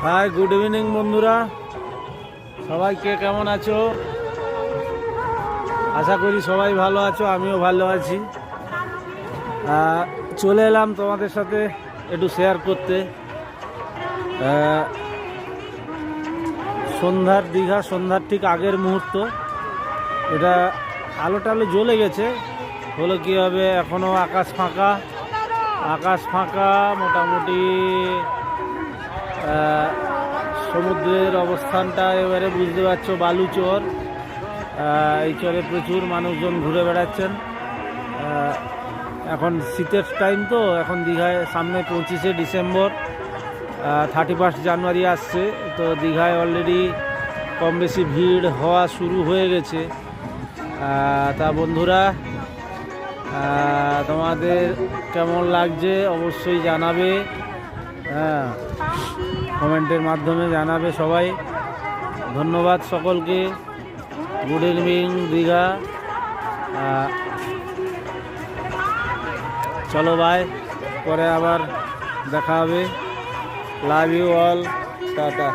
High, good evening বন্ধুরা, সবাই কে কেমন আছো? আশা করি সবাই ভালো আছো, আমিও ভালো আছি। চলে এলাম তোমাদের সাথে একটু শেয়ার করতে। সন্ধ্যার দীঘা, সন্ধ্যার ঠিক আগের মুহূর্ত। এটা আলো টালো জ্বলে গেছে, হলো কী হবে, এখনও আকাশ ফাঁকা মোটামুটি। সমুদ্রের অবস্থানটা এবারে বুঝতে পারছো, বালুচর। এই চরে প্রচুর মানুষজন ঘুরে বেড়াচ্ছেন। এখন শীতের টাইম তো, এখন দীঘায় সামনে 25শে ডিসেম্বর, 31 জানুয়ারি আসছে, তো দীঘায় অলরেডি কম বেশি ভিড় হওয়া শুরু হয়ে গেছে। তা বন্ধুরা, তোমাদের কেমন লাগছে অবশ্যই জানাবে, কমেন্টের মাধ্যমে জানাবে সবাই। ধন্যবাদ সকলকে। Good evening Digha. চলো বাই, পরে আবার দেখা হবে। Love you all, tata.